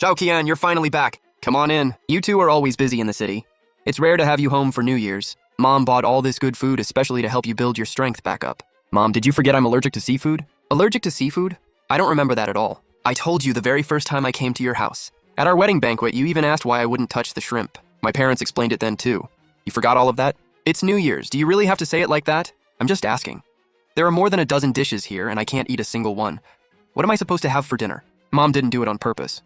Xiaoqian, you're finally back. Come on in. You two are always busy in the city. It's rare to have you home for New Year's. Mom bought all this good food especially to help you build your strength back up. Mom, did you forget I'm allergic to seafood? Allergic to seafood? I don't remember that at all. I told you the very first time I came to your house. At our wedding banquet, you even asked why I wouldn't touch the shrimp. My parents explained it then too. You forgot all of that? It's New Year's. Do you really have to say it like that? I'm just asking. There are more than a dozen dishes here and I can't eat a single one. What am I supposed to have for dinner? Mom didn't do it on purpose.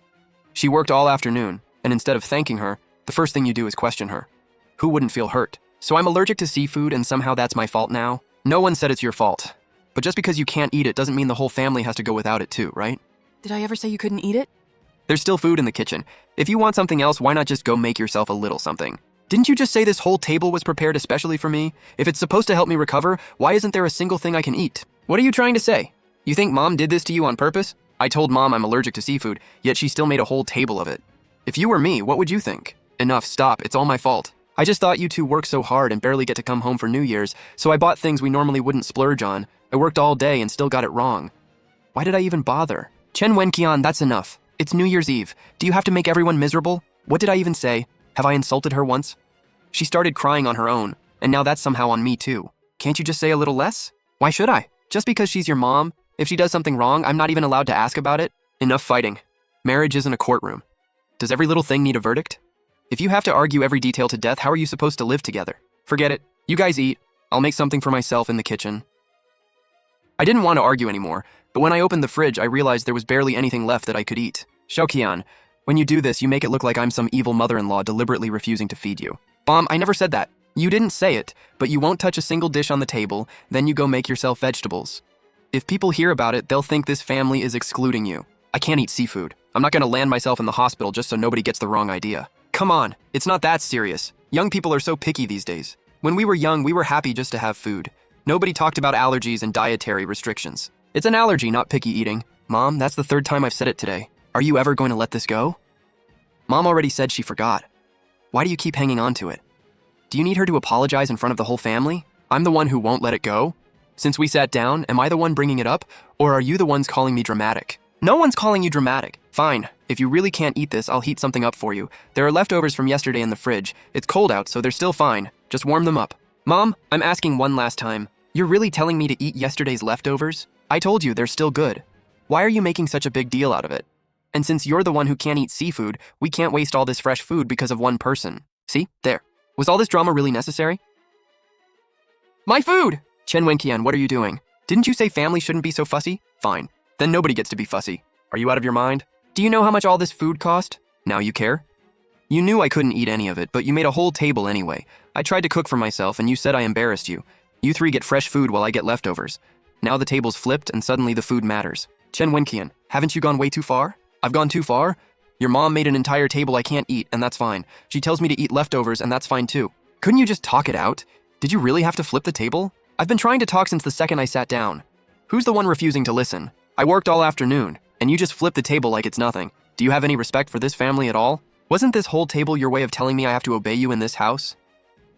She worked all afternoon, and instead of thanking her, the first thing you do is question her. Who wouldn't feel hurt? So I'm allergic to seafood and somehow that's my fault now? No one said it's your fault. But just because you can't eat it doesn't mean the whole family has to go without it too, right? Did I ever say you couldn't eat it? There's still food in the kitchen. If you want something else, why not just go make yourself a little something? Didn't you just say this whole table was prepared especially for me? If it's supposed to help me recover, why isn't there a single thing I can eat? What are you trying to say? You think Mom did this to you on purpose? I told Mom I'm allergic to seafood, yet she still made a whole table of it. If you were me, what would you think? Enough, stop, it's all my fault. I just thought you two work so hard and barely get to come home for New Year's, so I bought things we normally wouldn't splurge on. I worked all day and still got it wrong. Why did I even bother? Chen Wenqian, that's enough. It's New Year's Eve. Do you have to make everyone miserable? What did I even say? Have I insulted her once? She started crying on her own, and now that's somehow on me too. Can't you just say a little less? Why should I? Just because she's your mom? If she does something wrong, I'm not even allowed to ask about it? Enough fighting. Marriage isn't a courtroom. Does every little thing need a verdict? If you have to argue every detail to death, how are you supposed to live together? Forget it. You guys eat. I'll make something for myself in the kitchen. I didn't want to argue anymore, but when I opened the fridge, I realized there was barely anything left that I could eat. Xiaoqian, when you do this, you make it look like I'm some evil mother-in-law deliberately refusing to feed you. Mom, I never said that. You didn't say it, but you won't touch a single dish on the table, then you go make yourself vegetables. If people hear about it, they'll think this family is excluding you. I can't eat seafood. I'm not gonna land myself in the hospital just so nobody gets the wrong idea. Come on, it's not that serious. Young people are so picky these days. When we were young, we were happy just to have food. Nobody talked about allergies and dietary restrictions. It's an allergy, not picky eating. Mom, that's the third time I've said it today. Are you ever going to let this go? Mom already said she forgot. Why do you keep hanging on to it? Do you need her to apologize in front of the whole family? I'm the one who won't let it go? Since we sat down, am I the one bringing it up, or are you the ones calling me dramatic? No one's calling you dramatic. Fine. If you really can't eat this, I'll heat something up for you. There are leftovers from yesterday in the fridge. It's cold out, so they're still fine. Just warm them up. Mom, I'm asking one last time. You're really telling me to eat yesterday's leftovers? I told you they're still good. Why are you making such a big deal out of it? And since you're the one who can't eat seafood, we can't waste all this fresh food because of one person. See? There. Was all this drama really necessary? My food! Chen Wenqian, what are you doing? Didn't you say family shouldn't be so fussy? Fine. Then nobody gets to be fussy. Are you out of your mind? Do you know how much all this food cost? Now you care? You knew I couldn't eat any of it, but you made a whole table anyway. I tried to cook for myself and you said I embarrassed you. You three get fresh food while I get leftovers. Now the table's flipped and suddenly the food matters. Chen Wenqian, haven't you gone way too far? I've gone too far? Your mom made an entire table I can't eat, and that's fine. She tells me to eat leftovers, and that's fine too. Couldn't you just talk it out? Did you really have to flip the table? I've been trying to talk since the second I sat down. Who's the one refusing to listen? I worked all afternoon, and you just flipped the table like it's nothing. Do you have any respect for this family at all? Wasn't this whole table your way of telling me I have to obey you in this house?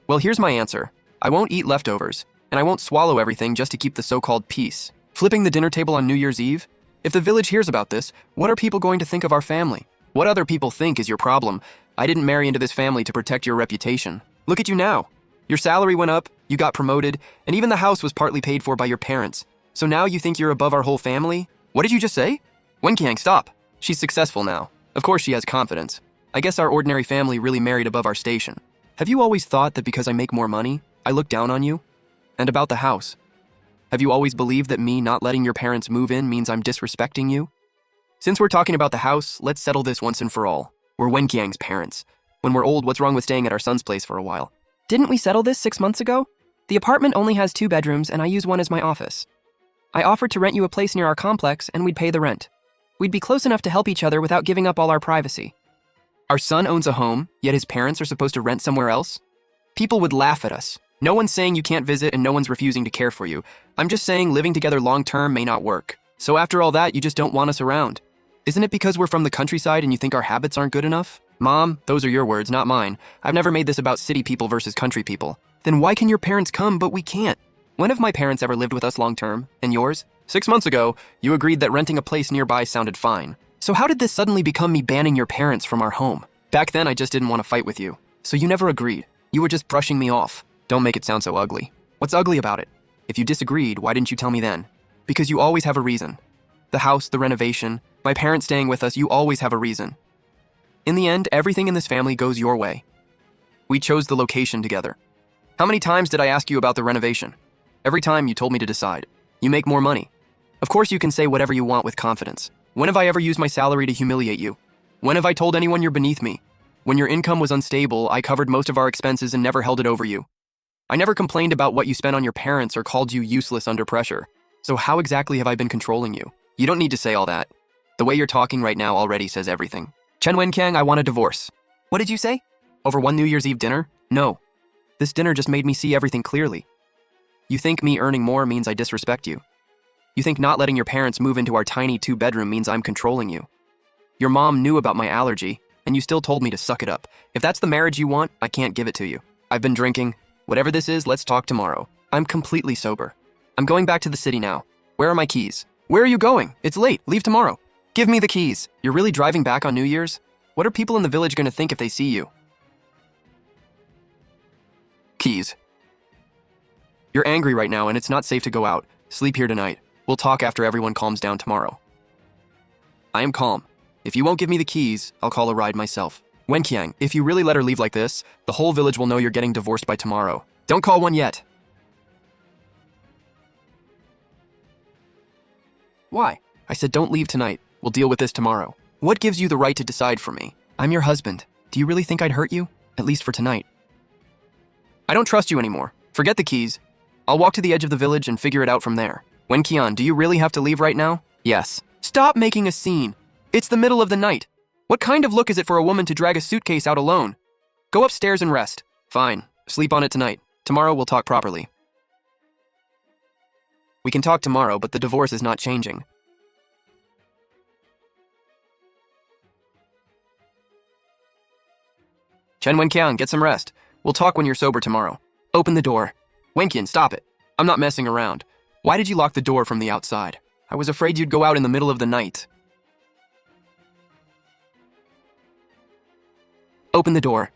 Well, here's my answer. I won't eat leftovers, and I won't swallow everything just to keep the so-called peace. Flipping the dinner table on New Year's Eve? If the village hears about this, what are people going to think of our family? What other people think is your problem. I didn't marry into this family to protect your reputation. Look at you now. Your salary went up, you got promoted, and even the house was partly paid for by your parents. So now you think you're above our whole family? What did you just say? Wenqiang, stop. She's successful now. Of course she has confidence. I guess our ordinary family really married above our station. Have you always thought that because I make more money, I look down on you? And about the house. Have you always believed that me not letting your parents move in means I'm disrespecting you? Since we're talking about the house, let's settle this once and for all. We're Wenqiang's parents. When we're old, what's wrong with staying at our son's place for a while? Didn't we settle this 6 months ago? The apartment only has 2 bedrooms and I use one as my office. I offered to rent you a place near our complex and we'd pay the rent. We'd be close enough to help each other without giving up all our privacy. Our son owns a home, yet his parents are supposed to rent somewhere else? People would laugh at us. No one's saying you can't visit and no one's refusing to care for you. I'm just saying living together long-term may not work. So after all that, you just don't want us around. Isn't it because we're from the countryside and you think our habits aren't good enough? Mom, those are your words, not mine. I've never made this about city people versus country people. Then why can your parents come but we can't? When have my parents ever lived with us long-term? And yours? 6 months ago, you agreed that renting a place nearby sounded fine. So how did this suddenly become me banning your parents from our home? Back then, I just didn't want to fight with you, so you never agreed. You were just brushing me off. Don't make it sound so ugly. What's ugly about it? If you disagreed, why didn't you tell me then? Because you always have a reason. The house, the renovation, my parents staying with us, you always have a reason. In the end, everything in this family goes your way. We chose the location together. How many times did I ask you about the renovation? Every time you told me to decide. You make more money. Of course you can say whatever you want with confidence. When have I ever used my salary to humiliate you? When have I told anyone you're beneath me? When your income was unstable, I covered most of our expenses and never held it over you. I never complained about what you spent on your parents or called you useless under pressure. So how exactly have I been controlling you? You don't need to say all that. The way you're talking right now already says everything. Chen Wen-Kang, I want a divorce. What did you say? Over one New Year's Eve dinner? No. This dinner just made me see everything clearly. You think me earning more means I disrespect you. You think not letting your parents move into our tiny two-bedroom means I'm controlling you. Your mom knew about my allergy, and you still told me to suck it up. If that's the marriage you want, I can't give it to you. I've been drinking. Whatever this is, let's talk tomorrow. I'm completely sober. I'm going back to the city now. Where are my keys? Where are you going? It's late. Leave tomorrow. Give me the keys. You're really driving back on New Year's? What are people in the village going to think if they see you? Keys. You're angry right now, and it's not safe to go out. Sleep here tonight. We'll talk after everyone calms down tomorrow. I am calm. If you won't give me the keys, I'll call a ride myself. Wenqiang, if you really let her leave like this, the whole village will know you're getting divorced by tomorrow. Don't call one yet. Why? I said don't leave tonight. We'll deal with this tomorrow. What gives you the right to decide for me? I'm your husband. Do you really think I'd hurt you? At least for tonight. I don't trust you anymore. Forget the keys. I'll walk to the edge of the village and figure it out from there. Wenqian, do you really have to leave right now? Yes. Stop making a scene. It's the middle of the night. What kind of look is it for a woman to drag a suitcase out alone? Go upstairs and rest. Fine. Sleep on it tonight. Tomorrow we'll talk properly. We can talk tomorrow, but the divorce is not changing. Chen Wenqian, get some rest. We'll talk when you're sober tomorrow. Open the door. Wenqian, stop it. I'm not messing around. Why did you lock the door from the outside? I was afraid you'd go out in the middle of the night. Open the door.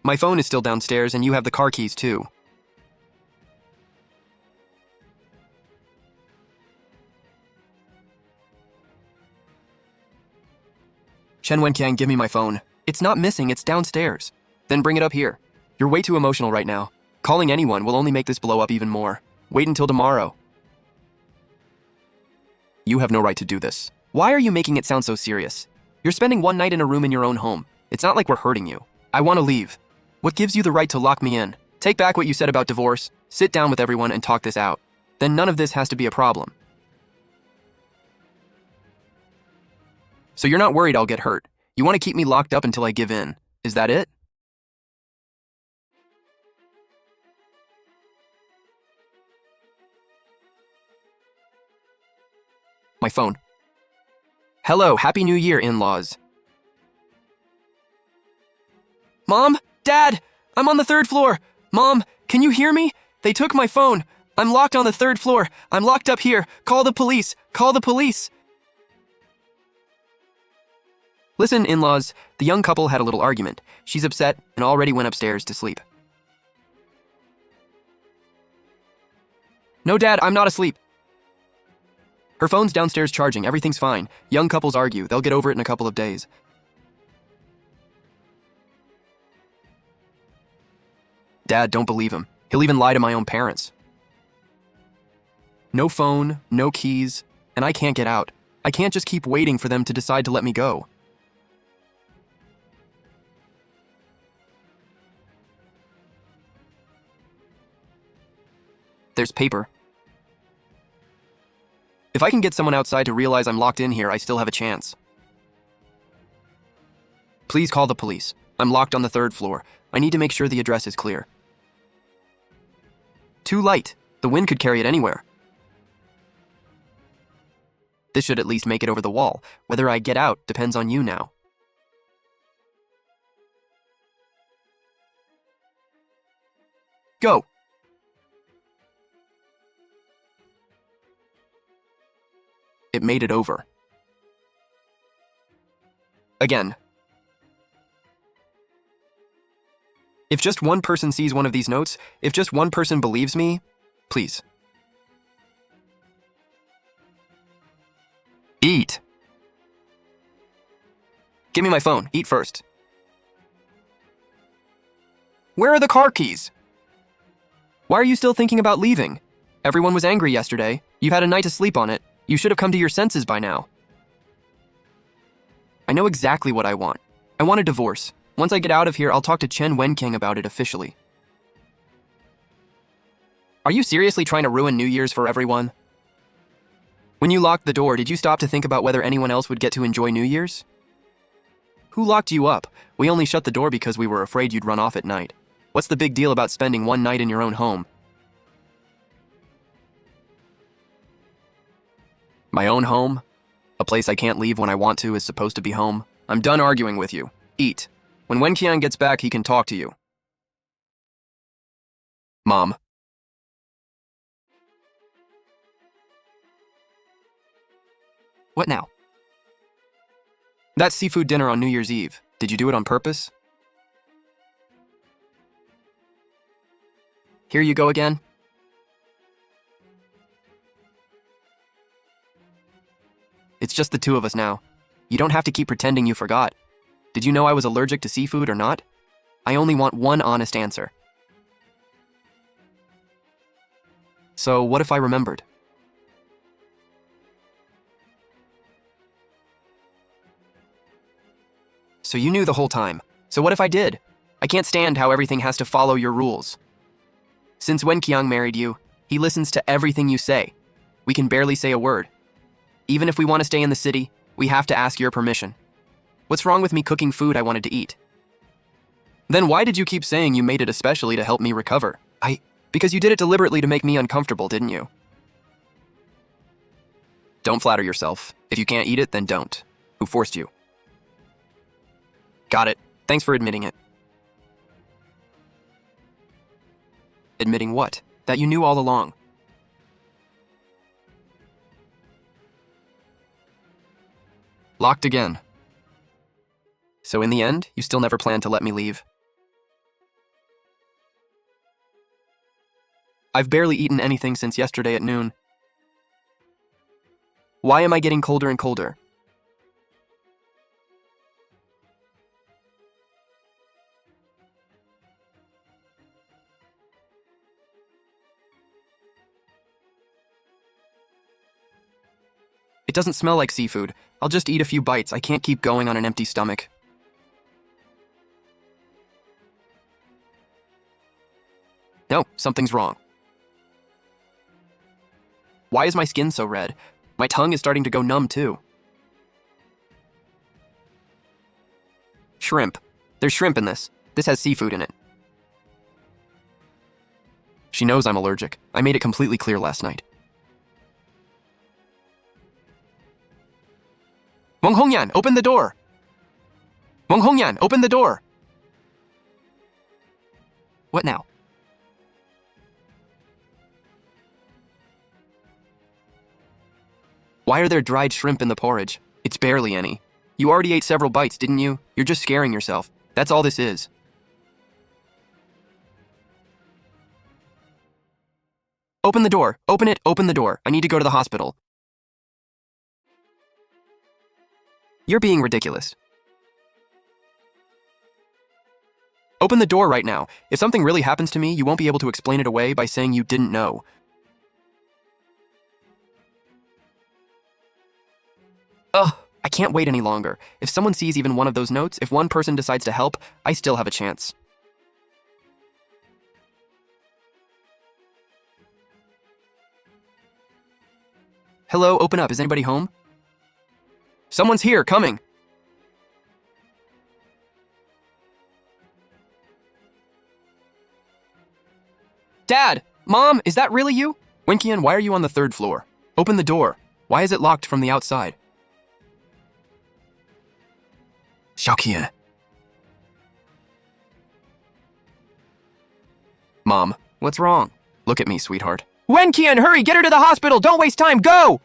My phone is still downstairs and you have the car keys too. Chen Wenqiang, give me my phone. It's not missing, it's downstairs. Then bring it up here. You're way too emotional right now. Calling anyone will only make this blow up even more. Wait until tomorrow. You have no right to do this. Why are you making it sound so serious? You're spending one night in a room in your own home. It's not like we're hurting you. I want to leave. What gives you the right to lock me in? Take back what you said about divorce, sit down with everyone and talk this out. Then none of this has to be a problem. So you're not worried I'll get hurt. You want to keep me locked up until I give in. Is that it? My phone. Hello, Happy New Year, in-laws. Mom? Dad! I'm on the 3rd floor! Mom, can you hear me? They took my phone. I'm locked on the 3rd floor. I'm locked up here. Call the police. Call the police. Listen, in-laws, the young couple had a little argument. She's upset and already went upstairs to sleep. No, Dad, I'm not asleep. Her phone's downstairs charging. Everything's fine. Young couples argue. They'll get over it in a couple of days. Dad, don't believe him. He'll even lie to my own parents. No phone, no keys, and I can't get out. I can't just keep waiting for them to decide to let me go. There's paper. If I can get someone outside to realize I'm locked in here, I still have a chance. Please call the police. I'm locked on the 3rd floor. I need to make sure the address is clear. Too light. The wind could carry it anywhere. This should at least make it over the wall. Whether I get out depends on you now. Go. It made it over. Again. If just one person sees one of these notes, if just one person believes me, please. Eat. Give me my phone. Eat first. Where are the car keys? Why are you still thinking about leaving? Everyone was angry yesterday. You've had a night to sleep on it. You should have come to your senses by now. I know exactly what I want. I want a divorce. Once I get out of here, I'll talk to Chen Wenking about it officially. Are you seriously trying to ruin New Year's for everyone? When you locked the door, did you stop to think about whether anyone else would get to enjoy New Year's? Who locked you up? We only shut the door because we were afraid you'd run off at night. What's the big deal about spending one night in your own home? My own home? A place I can't leave when I want to is supposed to be home? I'm done arguing with you. Eat. When Wenqian gets back, he can talk to you. Mom. What now? That seafood dinner on New Year's Eve. Did you do it on purpose? Here you go again. It's just the two of us now. You don't have to keep pretending you forgot. Did you know I was allergic to seafood or not? I only want one honest answer. So what if I remembered? So you knew the whole time. So what if I did? I can't stand how everything has to follow your rules. Since Wenqiang married you, he listens to everything you say. We can barely say a word. Even if we want to stay in the city, we have to ask your permission. What's wrong with me cooking food I wanted to eat? Then why did you keep saying you made it especially to help me recover? Because you did it deliberately to make me uncomfortable, didn't you? Don't flatter yourself. If you can't eat it, then don't. Who forced you? Got it. Thanks for admitting it. Admitting what? That you knew all along. Locked again. So in the end, you still never planned to let me leave? I've barely eaten anything since yesterday at noon. Why am I getting colder and colder? It doesn't smell like seafood. I'll just eat a few bites. I can't keep going on an empty stomach. No, something's wrong. Why is my skin so red? My tongue is starting to go numb too. Shrimp. There's shrimp in this. This has seafood in it. She knows I'm allergic. I made it completely clear last night. Wang Hongyan, open the door! Wang Hongyan, open the door! What now? Why are there dried shrimp in the porridge? It's barely any. You already ate several bites, didn't you? You're just scaring yourself. That's all this is. Open the door. Open it. Open the door. I need to go to the hospital. You're being ridiculous. Open the door right now. If something really happens to me, you won't be able to explain it away by saying you didn't know. Ugh, I can't wait any longer. If someone sees even one of those notes, if one person decides to help, I still have a chance. Hello, open up. Is anybody home? Someone's here, coming. Dad! Mom, is that really you? Wenqian, why are you on the third floor? Open the door. Why is it locked from the outside? Xiaoqian. Mom, what's wrong? Look at me, sweetheart. Wenqian, hurry! Get her to the hospital! Don't waste time! Go!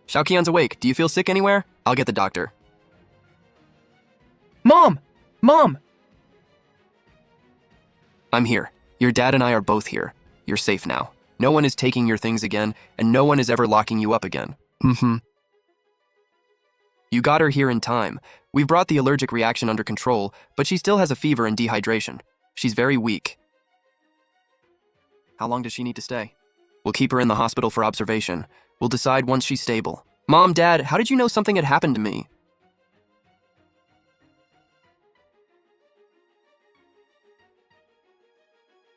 Xiaoqian's awake. Do you feel sick anywhere? I'll get the doctor. Mom! Mom! I'm here. Your dad and I are both here. You're safe now. No one is taking your things again, and no one is ever locking you up again. You got her here in time. We've brought the allergic reaction under control, but she still has a fever and dehydration. She's very weak. How long does she need to stay? We'll keep her in the hospital for observation. We'll decide once she's stable. Mom, Dad, how did you know something had happened to me?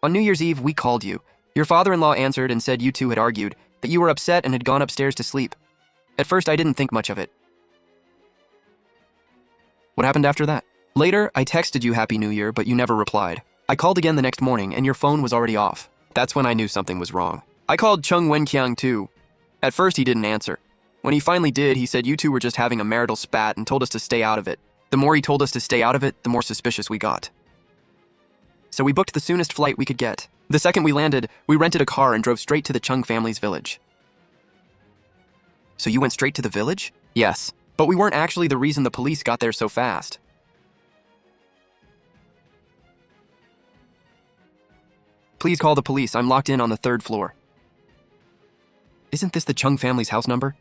On New Year's Eve, we called you. Your father-in-law answered and said you two had argued, that you were upset and had gone upstairs to sleep. At first, I didn't think much of it. What happened after that? Later, I texted you Happy New Year, but you never replied. I called again the next morning, and your phone was already off. That's when I knew something was wrong. I called Chung Wenqiang too. At first, he didn't answer. When he finally did, he said you two were just having a marital spat and told us to stay out of it. The more he told us to stay out of it, the more suspicious we got. So we booked the soonest flight we could get. The second we landed, we rented a car and drove straight to the Chung family's village. So you went straight to the village? Yes, but we weren't actually the reason the police got there so fast. Please call the police. I'm locked in on the 3rd floor. Isn't this the Chung family's house number?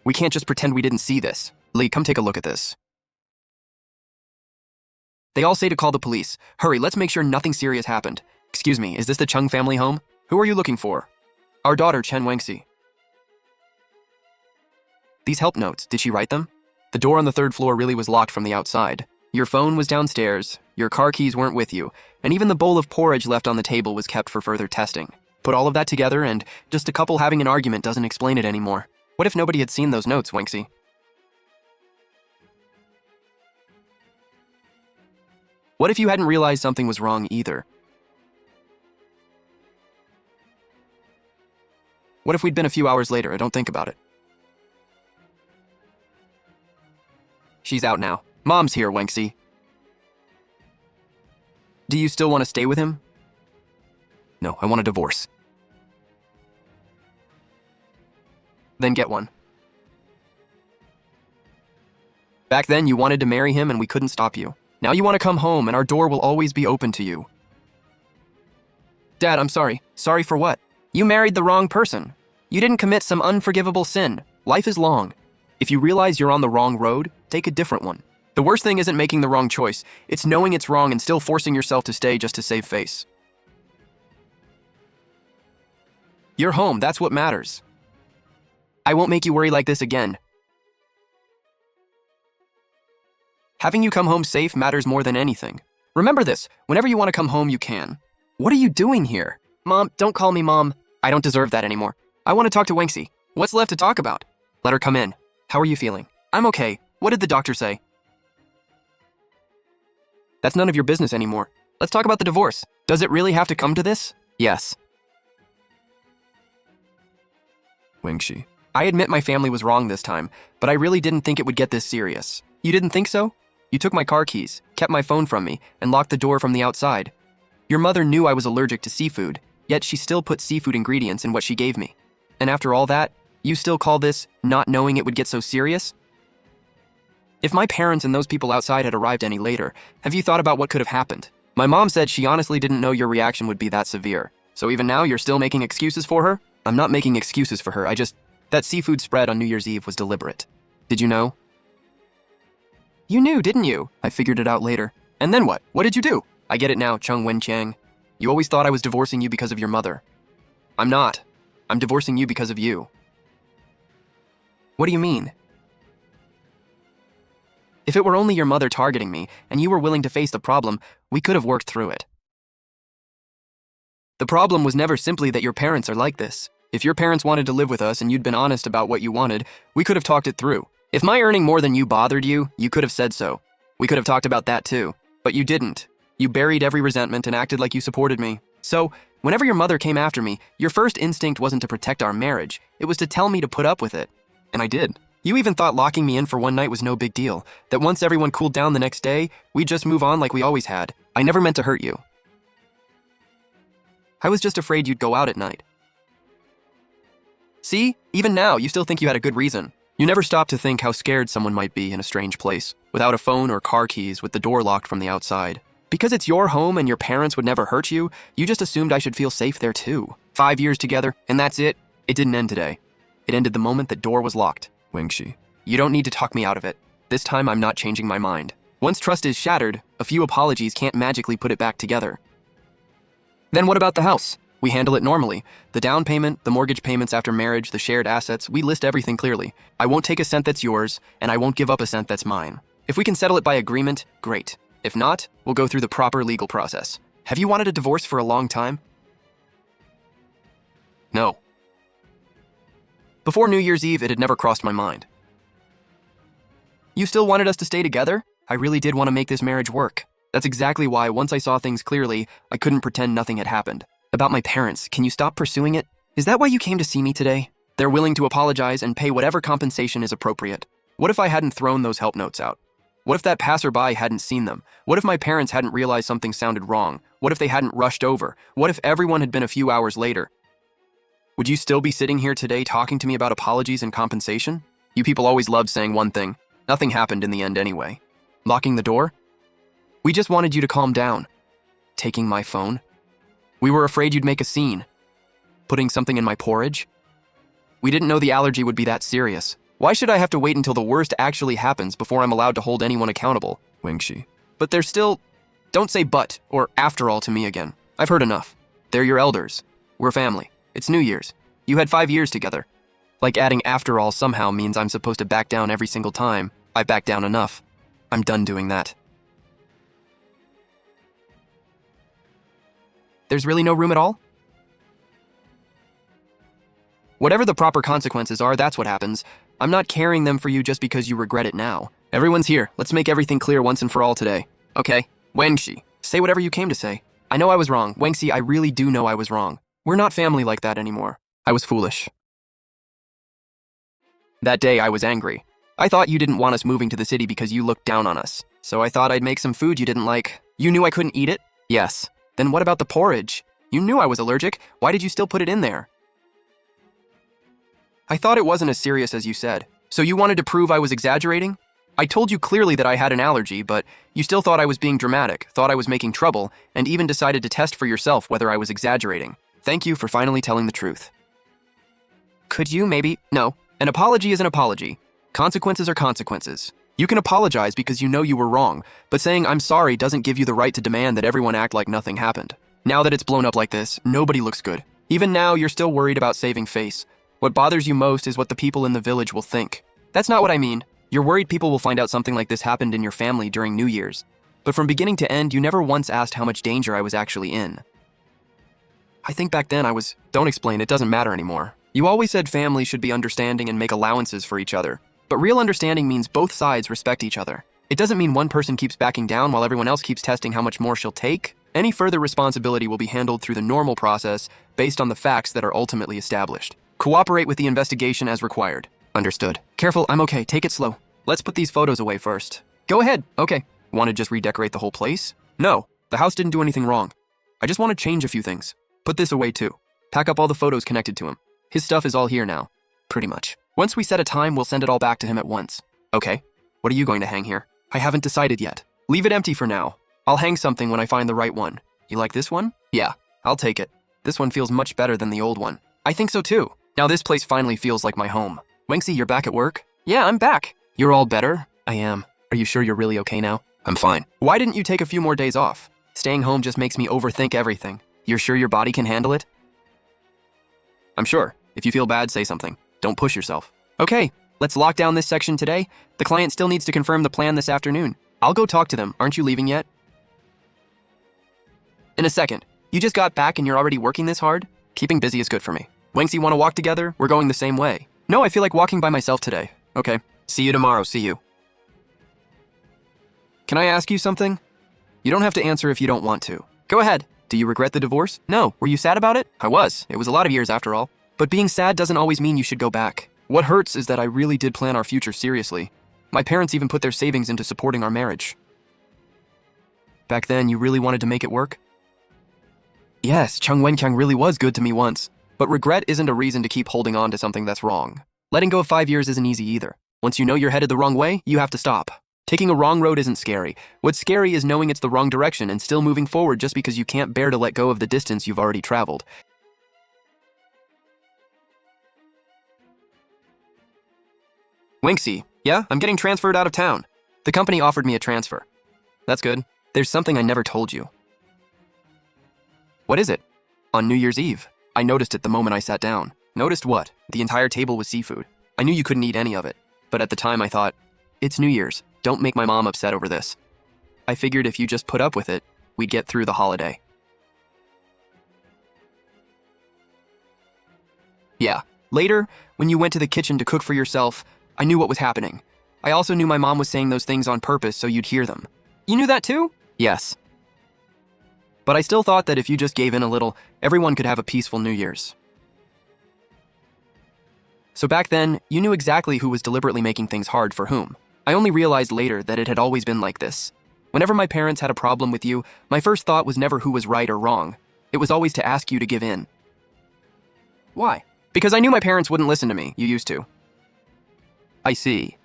We can't just pretend we didn't see this. Lee, come take a look at this. They all say to call the police. Hurry, let's make sure nothing serious happened. Excuse me, is this the Chung family home? Who are you looking for? Our daughter, Chen Wengxi. These help notes, did she write them? The door on the 3rd floor really was locked from the outside. Your phone was downstairs, your car keys weren't with you, and even the bowl of porridge left on the table was kept for further testing. Put all of that together, and just a couple having an argument doesn't explain it anymore. What if nobody had seen those notes, Wengxi? What if you hadn't realized something was wrong either? What if we'd been a few hours later? Don't think about it. She's out now. Mom's here, Wengxi. Do you still want to stay with him? No, I want a divorce. Then get one. Back then, you wanted to marry him and we couldn't stop you. Now you want to come home and our door will always be open to you. Dad, I'm sorry. Sorry for what? You married the wrong person. You didn't commit some unforgivable sin. Life is long. If you realize you're on the wrong road, take a different one. The worst thing isn't making the wrong choice. It's knowing it's wrong and still forcing yourself to stay just to save face. You're home, that's what matters. I won't make you worry like this again. Having you come home safe matters more than anything. Remember this, whenever you want to come home, you can. What are you doing here? Mom, don't call me Mom. I don't deserve that anymore. I want to talk to Wengxi. What's left to talk about? Let her come in. How are you feeling? I'm okay. What did the doctor say? That's none of your business anymore. Let's talk about the divorce. Does it really have to come to this? Yes. Wengxi. I admit my family was wrong this time, but I really didn't think it would get this serious. You didn't think so? You took my car keys, kept my phone from me, and locked the door from the outside. Your mother knew I was allergic to seafood, yet she still put seafood ingredients in what she gave me. And after all that, you still call this not knowing it would get so serious? If my parents and those people outside had arrived any later, have you thought about what could have happened? My mom said she honestly didn't know your reaction would be that severe. So even now, you're still making excuses for her? I'm not making excuses for her, that seafood spread on New Year's Eve was deliberate. Did you know? You knew, didn't you? I figured it out later. And then what? What did you do? I get it now, Chung Wenqiang. You always thought I was divorcing you because of your mother. I'm not. I'm divorcing you because of you. What do you mean? If it were only your mother targeting me, and you were willing to face the problem, we could have worked through it. The problem was never simply that your parents are like this. If your parents wanted to live with us and you'd been honest about what you wanted, we could have talked it through. If my earning more than you bothered you, you could have said so. We could have talked about that too. But you didn't. You buried every resentment and acted like you supported me. So, whenever your mother came after me, your first instinct wasn't to protect our marriage. It was to tell me to put up with it. And I did. You even thought locking me in for one night was no big deal. That once everyone cooled down the next day, we'd just move on like we always had. I never meant to hurt you. I was just afraid you'd go out at night. See? Even now, you still think you had a good reason. You never stopped to think how scared someone might be in a strange place, without a phone or car keys, with the door locked from the outside. Because it's your home and your parents would never hurt you, you just assumed I should feel safe there too. 5 years together, and that's it. It didn't end today. It ended the moment the door was locked. Wingshi. You don't need to talk me out of it. This time I'm not changing my mind. Once trust is shattered, a few apologies can't magically put it back together. Then what about the house? We handle it normally. The down payment, the mortgage payments after marriage, the shared assets, we list everything clearly. I won't take a cent that's yours, and I won't give up a cent that's mine. If we can settle it by agreement, great. If not, we'll go through the proper legal process. Have you wanted a divorce for a long time? No. Before New Year's Eve, it had never crossed my mind. You still wanted us to stay together? I really did want to make this marriage work. That's exactly why, once I saw things clearly, I couldn't pretend nothing had happened. About my parents, can you stop pursuing it? Is that why you came to see me today? They're willing to apologize and pay whatever compensation is appropriate. What if I hadn't thrown those help notes out? What if that passerby hadn't seen them? What if my parents hadn't realized something sounded wrong? What if they hadn't rushed over? What if everyone had been a few hours later? Would you still be sitting here today talking to me about apologies and compensation? You people always loved saying one thing. Nothing happened in the end anyway. Locking the door? We just wanted you to calm down. Taking my phone? We were afraid you'd make a scene. Putting something in my porridge? We didn't know the allergy would be that serious. Why should I have to wait until the worst actually happens before I'm allowed to hold anyone accountable? Wingshi. But there's still... Don't say but or after all to me again. I've heard enough. They're your elders. We're family. It's New Year's. You had 5 years together. Like adding after all somehow means I'm supposed to back down every single time. I back down enough. I'm done doing that. There's really no room at all? Whatever the proper consequences are, that's what happens. I'm not carrying them for you just because you regret it now. Everyone's here. Let's make everything clear once and for all today. Okay? Wangxi, say whatever you came to say. I know I was wrong. Wangxi, I really do know I was wrong. We're not family like that anymore. I was foolish. That day, I was angry. I thought you didn't want us moving to the city because you looked down on us. So I thought I'd make some food you didn't like. You knew I couldn't eat it? Yes. Then what about the porridge? You knew I was allergic. Why did you still put it in there? I thought it wasn't as serious as you said. So you wanted to prove I was exaggerating? I told you clearly that I had an allergy, but you still thought I was being dramatic, thought I was making trouble, and even decided to test for yourself whether I was exaggerating. Thank you for finally telling the truth. Could you maybe... No. An apology is an apology. Consequences are consequences. You can apologize because you know you were wrong, but saying I'm sorry doesn't give you the right to demand that everyone act like nothing happened. Now that it's blown up like this, nobody looks good. Even now, you're still worried about saving face. What bothers you most is what the people in the village will think. That's not what I mean. You're worried people will find out something like this happened in your family during New Year's. But from beginning to end, you never once asked how much danger I was actually in. I think back then I was... Don't explain, it doesn't matter anymore. You always said family should be understanding and make allowances for each other. But real understanding means both sides respect each other. It doesn't mean one person keeps backing down while everyone else keeps testing how much more she'll take. Any further responsibility will be handled through the normal process based on the facts that are ultimately established. Cooperate with the investigation as required. Understood. Careful, I'm okay. Take it slow. Let's put these photos away first. Go ahead. Okay. Want to just redecorate the whole place? No. The house didn't do anything wrong. I just want to change a few things. Put this away too. Pack up all the photos connected to him. His stuff is all here now. Pretty much. Once we set a time, we'll send it all back to him at once. Okay. What are you going to hang here? I haven't decided yet. Leave it empty for now. I'll hang something when I find the right one. You like this one? Yeah. I'll take it. This one feels much better than the old one. I think so too. Now this place finally feels like my home. Wangxi, you're back at work? Yeah, I'm back. You're all better? I am. Are you sure you're really okay now? I'm fine. Why didn't you take a few more days off? Staying home just makes me overthink everything. You're sure your body can handle it? I'm sure. If you feel bad, say something. Don't push yourself. Okay, let's lock down this section today. The client still needs to confirm the plan this afternoon. I'll go talk to them. Aren't you leaving yet? In a second. You just got back and you're already working this hard? Keeping busy is good for me. Wangxi, want to walk together? We're going the same way. No, I feel like walking by myself today. Okay. See you tomorrow. See you. Can I ask you something? You don't have to answer if you don't want to. Go ahead. Do you regret the divorce? No. Were you sad about it? I was. It was a lot of years after all. But being sad doesn't always mean you should go back. What hurts is that I really did plan our future seriously. My parents even put their savings into supporting our marriage. Back then, you really wanted to make it work? Yes, Chung Wenkyang really was good to me once, but regret isn't a reason to keep holding on to something that's wrong. Letting go of 5 years isn't easy either. Once you know you're headed the wrong way, you have to stop. Taking a wrong road isn't scary. What's scary is knowing it's the wrong direction and still moving forward just because you can't bear to let go of the distance you've already traveled. Winksy, yeah, I'm getting transferred out of town. The company offered me a transfer. That's good. There's something I never told you. What is it? On New Year's Eve, I noticed it the moment I sat down. Noticed what? The entire table was seafood. I knew you couldn't eat any of it, but at the time I thought, it's New Year's. Don't make my mom upset over this. I figured if you just put up with it, we'd get through the holiday. Yeah. Later, when you went to the kitchen to cook for yourself, I knew what was happening. I also knew my mom was saying those things on purpose so you'd hear them. You knew that too? Yes. But I still thought that if you just gave in a little, everyone could have a peaceful New Year's. So back then, you knew exactly who was deliberately making things hard for whom. I only realized later that it had always been like this. Whenever my parents had a problem with you, my first thought was never who was right or wrong. It was always to ask you to give in. Why? Because I knew my parents wouldn't listen to me. You used to. I see.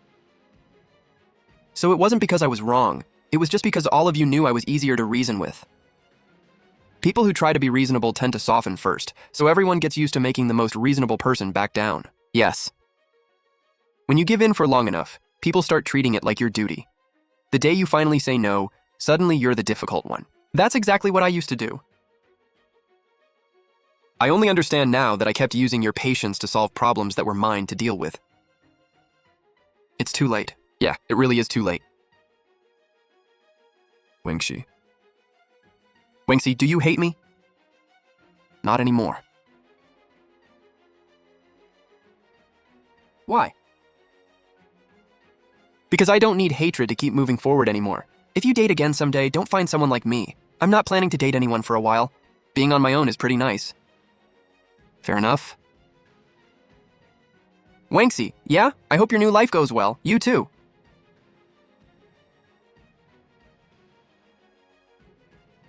So it wasn't because I was wrong. It was just because all of you knew I was easier to reason with. People who try to be reasonable tend to soften first, so everyone gets used to making the most reasonable person back down. Yes. When you give in for long enough, people start treating it like your duty. The day you finally say no, suddenly you're the difficult one. That's exactly what I used to do. I only understand now that I kept using your patience to solve problems that were mine to deal with. It's too late. Yeah, it really is too late. Wingxi. Wingxi, do you hate me? Not anymore. Why? Because I don't need hatred to keep moving forward anymore. If you date again someday, don't find someone like me. I'm not planning to date anyone for a while. Being on my own is pretty nice. Fair enough. Wangxi, yeah? I hope your new life goes well. You too.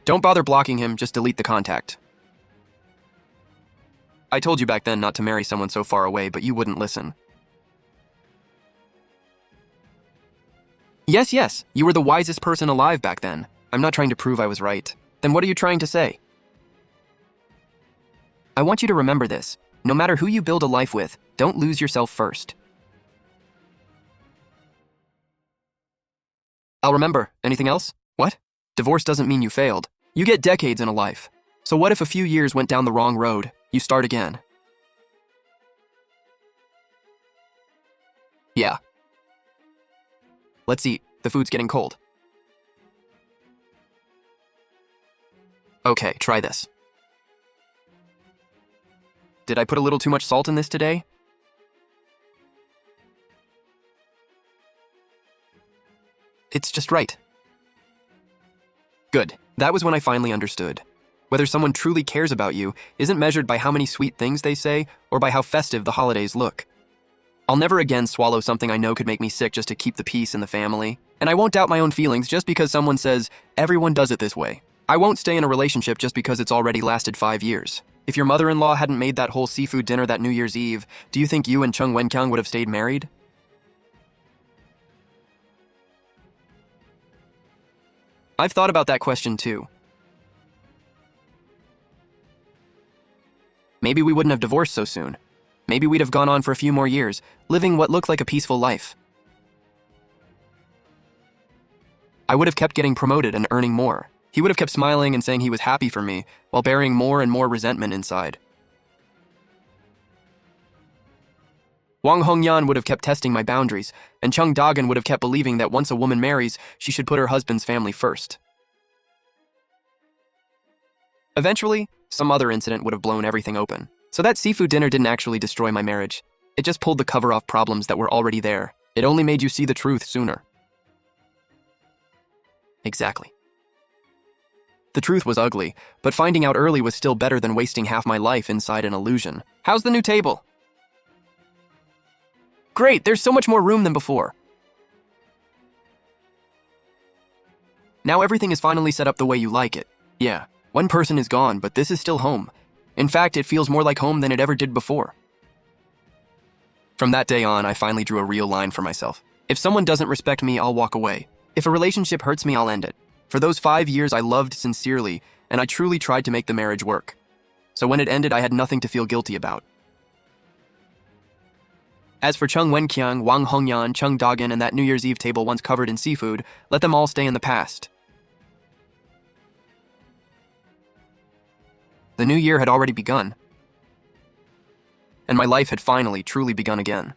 Don't bother blocking him, just delete the contact. I told you back then not to marry someone so far away, but you wouldn't listen. Yes, you were the wisest person alive back then. I'm not trying to prove I was right. Then what are you trying to say? I want you to remember this. No matter who you build a life with, don't lose yourself first. I'll remember. Anything else? What? Divorce doesn't mean you failed. You get decades in a life. So what if a few years went down the wrong road? You start again. Yeah. Let's eat. The food's getting cold. Okay, try this. Did I put a little too much salt in this today? It's just right. Good. That was when I finally understood. Whether someone truly cares about you isn't measured by how many sweet things they say or by how festive the holidays look. I'll never again swallow something I know could make me sick just to keep the peace in the family. And I won't doubt my own feelings just because someone says, everyone does it this way. I won't stay in a relationship just because it's already lasted 5 years. If your mother-in-law hadn't made that whole seafood dinner that New Year's Eve, do you think you and Chung Wenkyang would have stayed married? I've thought about that question too. Maybe we wouldn't have divorced so soon. Maybe we'd have gone on for a few more years, living what looked like a peaceful life. I would have kept getting promoted and earning more. He would have kept smiling and saying he was happy for me, while bearing more and more resentment inside. Wang Hongyan would have kept testing my boundaries, and Chung Dagan would have kept believing that once a woman marries, she should put her husband's family first. Eventually, some other incident would have blown everything open. So that seafood dinner didn't actually destroy my marriage. It just pulled the cover off problems that were already there. It only made you see the truth sooner. Exactly. The truth was ugly, but finding out early was still better than wasting half my life inside an illusion. How's the new table? Great, there's so much more room than before. Now everything is finally set up the way you like it. Yeah. One person is gone, but this is still home. In fact, it feels more like home than it ever did before. From that day on, I finally drew a real line for myself. If someone doesn't respect me, I'll walk away. If a relationship hurts me, I'll end it. For those 5 years, I loved sincerely, and I truly tried to make the marriage work. So when it ended, I had nothing to feel guilty about. As for Chung Wenqiang, Wang Hongyan, Chung Dagan, and that New Year's Eve table once covered in seafood, let them all stay in the past. The new year had already begun, and my life had finally, truly begun again.